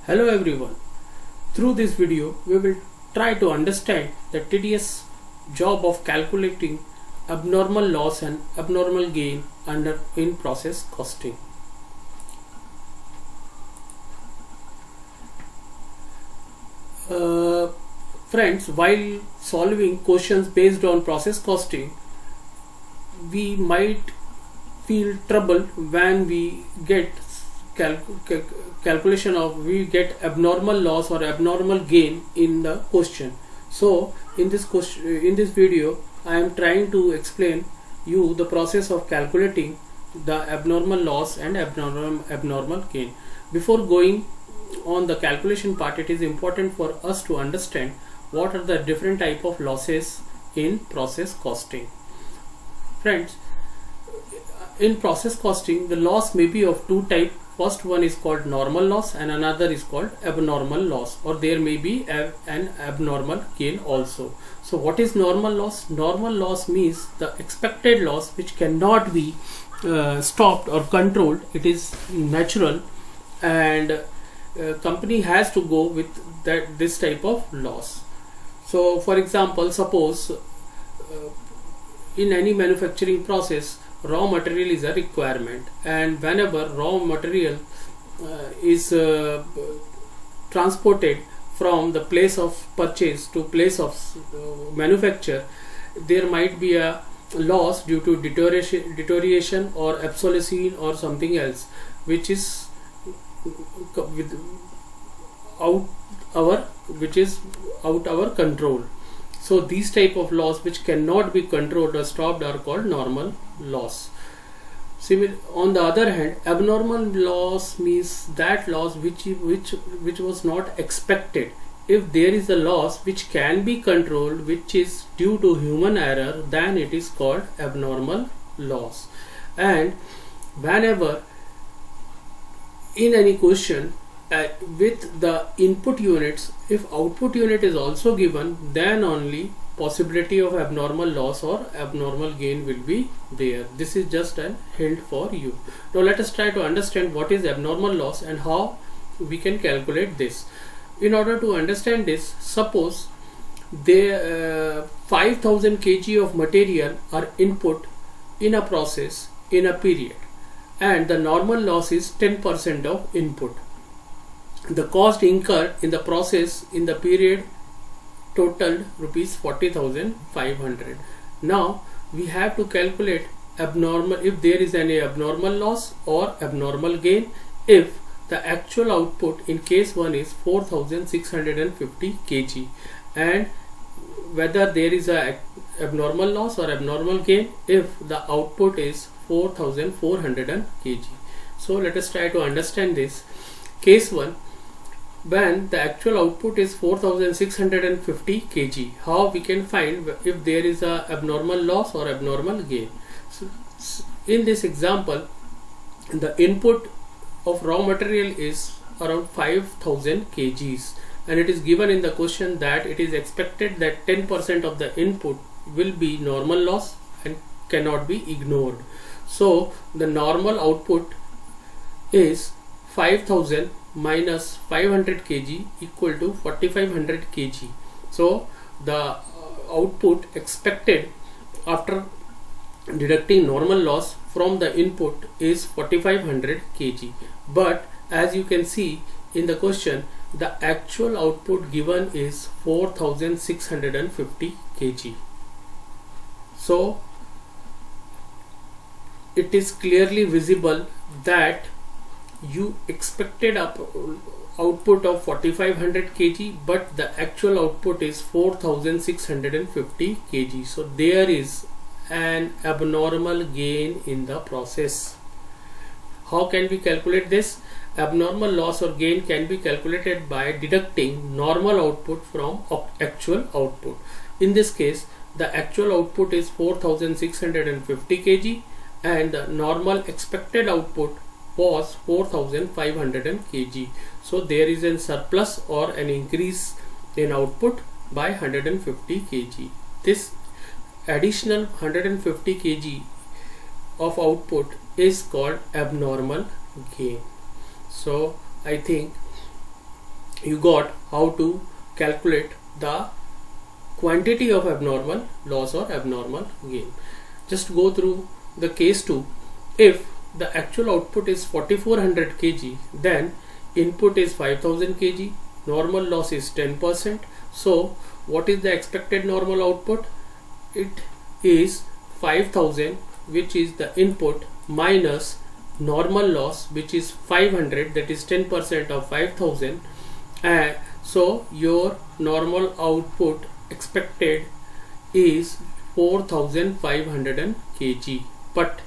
Hello everyone. Through this video, we will try to understand the tedious job of calculating abnormal loss and abnormal gain in process costing. Friends, while solving questions based on process costing, we might feel trouble when we get calculation of we get abnormal loss or abnormal gain in the question. So in this video I am trying to explain you the process of calculating the abnormal loss and abnormal gain. Before going on the calculation part, it is important for us to understand what are the different type of losses in process costing. Friends, in process costing, the loss may be of two types. First one is called normal loss and another is called abnormal loss, or there may be an abnormal gain also. So what is normal loss? Normal loss means the expected loss which cannot be stopped or controlled. It is natural, and company has to go with this type of loss. So for example, suppose in any manufacturing process, raw material is a requirement, and whenever raw material is transported from the place of purchase to place of manufacture, there might be a loss due to deterioration or obsolescence or something else which is out our control. So these type of loss which cannot be controlled or stopped are called normal loss. On the other hand, abnormal loss means that loss which was not expected. If there is a loss which can be controlled, which is due to human error, then it is called abnormal loss. And whenever in any question with the input units, if output unit is also given, then only possibility of abnormal loss or abnormal gain will be there. This is just a hint for you. Now let us try to understand what is abnormal loss and how we can calculate this. In order to understand this, suppose the 5000 kg of material are input in a process in a period, and the normal loss is 10% of input. The cost incurred in the process in the period totaled rupees 40,500. Now we have to calculate abnormal, if there is any abnormal loss or abnormal gain, if the actual output in case 1 is 4650 kg, and whether there is a abnormal loss or abnormal gain if the output is 4400 kg. So let us try to understand this. Case 1, when the actual output is 4650 kg, how we can find if there is a abnormal loss or abnormal gain? So in this example, the input of raw material is around 5000 kgs, and it is given in the question that it is expected that 10% of the input will be normal loss and cannot be ignored. So the normal output is 5000 minus 500 kg equal to 4500 kg. So the output expected after deducting normal loss from the input is 4500 kg. But as you can see in the question, the actual output given is 4650 kg. So it is clearly visible that you expected output of 4500 kg, but the actual output is 4650 kg. So there is an abnormal gain in the process. How can we calculate this? Abnormal loss or gain can be calculated by deducting normal output from actual output. In this case, the actual output is 4650 kg and the normal expected output was 4500 kg. So there is a surplus or an increase in output by 150 kg. This additional 150 kg of output is called abnormal gain. So I think you got how to calculate the quantity of abnormal loss or abnormal gain. Just go through the case 2. If the actual output is 4400 kg, then input is 5000 kg, normal loss is 10%. So what is the expected normal output? It is 5000, which is the input, minus normal loss, which is 500, that is 10% of 5000. And so your normal output expected is 4500 kg, but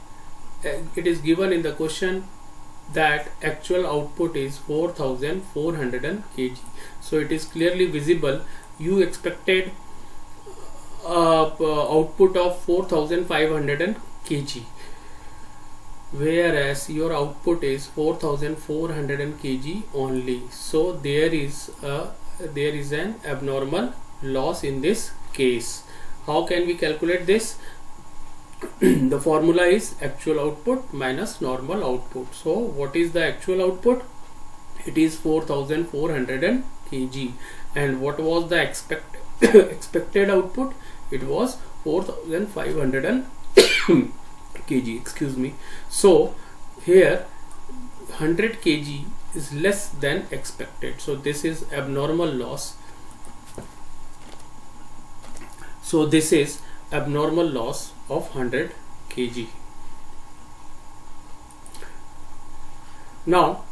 it is given in the question that actual output is 4400 kg. So it is clearly visible you expected output of 4500 kg, whereas your output is 4400 kg only. So there is an abnormal loss in this case. How can we calculate this? The formula is actual output minus normal output. So what is the actual output? It is 4400 kg. And what was the expected output? It was 4500 kg, excuse me. So here 100 kg is less than expected, so this is abnormal loss. So this is abnormal loss of 100 kg. Now,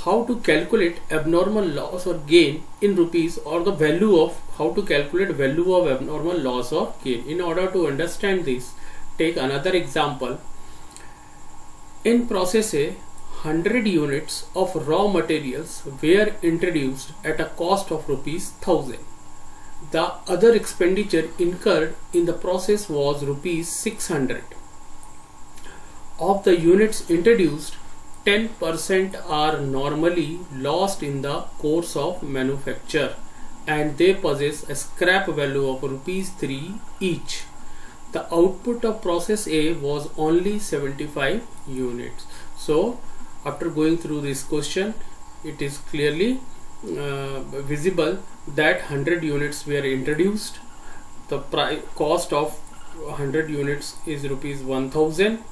how to calculate abnormal loss or gain in rupees, or the value of, how to calculate value of abnormal loss or gain. In order to understand this, take another example. In process A, 100 units of raw materials were introduced at a cost of rupees 1000. The other expenditure incurred in the process was rupees 600. Of the units introduced, 10% are normally lost in the course of manufacture, and they possess a scrap value of rupees 3 each. The output of process A was only 75 units. So after going through this question, it is clearly visible that 100 units were introduced. The cost of 100 units is rupees 1000.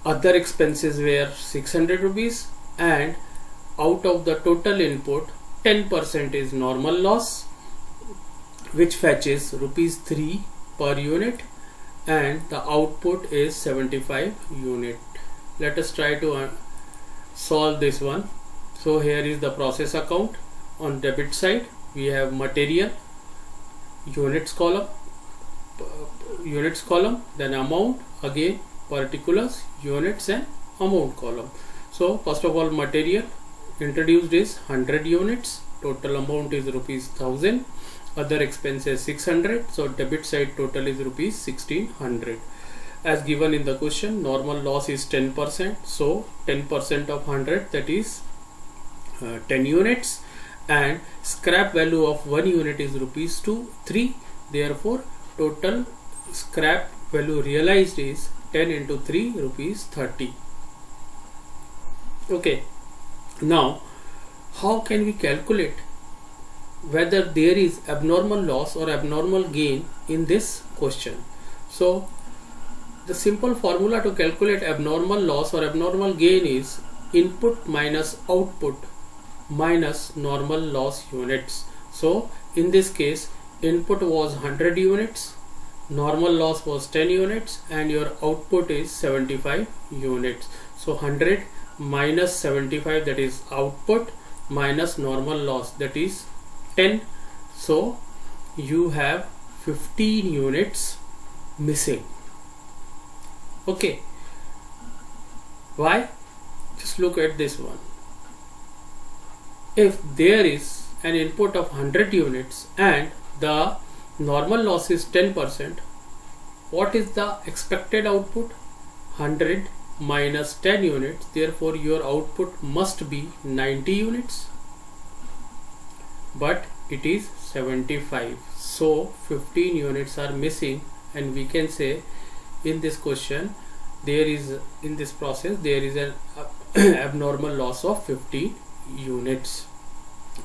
Other expenses were 600 rupees, and out of the total input, 10% is normal loss, which fetches rupees 3 per unit, and the output is 75 unit. Let us try to solve this one. So here is the process account. On debit side we have material, units column, then amount, again particulars, units and amount column. So first of all, material introduced is 100 units, total amount is rupees 1000, other expenses 600, so debit side total is rupees 1600. As given in the question, normal loss is 10%, so 10% of 100, that is 10 units, and scrap value of 1 unit is rupees 3. Therefore total scrap value realized is 10 into 3, rupees 30. Okay, now how can we calculate whether there is abnormal loss or abnormal gain in this question? So the simple formula to calculate abnormal loss or abnormal gain is input minus output minus normal loss units. So in this case, input was 100 units, normal loss was 10 units, and your output is 75 units. So 100 minus 75, that is output, minus normal loss, that is 10. So you have 15 units missing. Okay, why? Just look at this one. If there is an input of 100 units and the normal loss is 10%, what is the expected output? 100 minus 10 units, therefore your output must be 90 units, but it is 75. So 15 units are missing, and we can say in this question, there is, in this process, there is an abnormal loss of 15 units.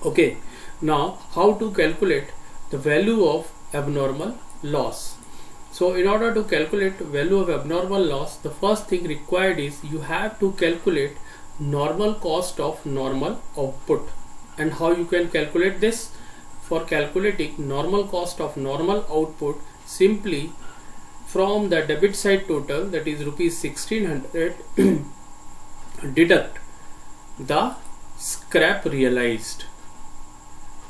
Okay, now how to calculate the value of abnormal loss? So in order to calculate value of abnormal loss, the first thing required is you have to calculate normal cost of normal output. And how you can calculate this? For calculating normal cost of normal output, simply from the debit side total, that is rupees 1600, deduct the scrap realized,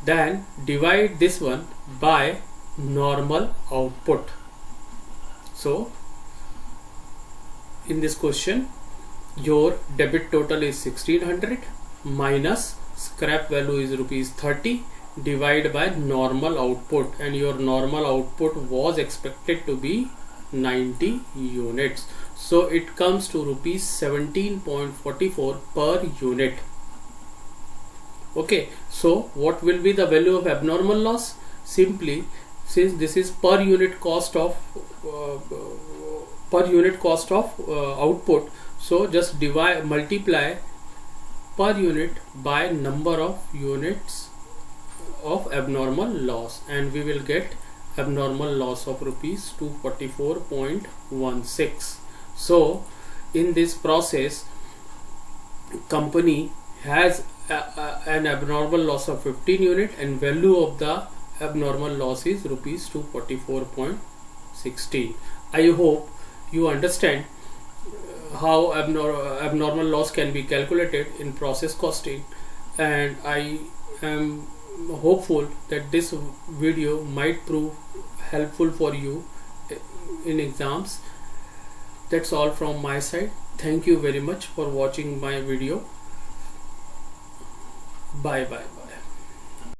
then divide this one by normal output. So in this question, your debit total is 1600 minus scrap value is rupees 30 divided by normal output, and your normal output was expected to be 90 units. So it comes to rupees 17.44 per unit. Okay, so what will be the value of abnormal loss? Simply, since this is per unit cost of output, so just multiply per unit by number of units of abnormal loss, and we will get abnormal loss of rupees 244.16. So in this process, company has an abnormal loss of 15 unit, and value of the abnormal loss is rupees 244.16. I hope you understand how abnormal loss can be calculated in process costing, and I am hopeful that this video might prove helpful for you in exams. That's all from my side. Thank you very much for watching my video. Bye bye.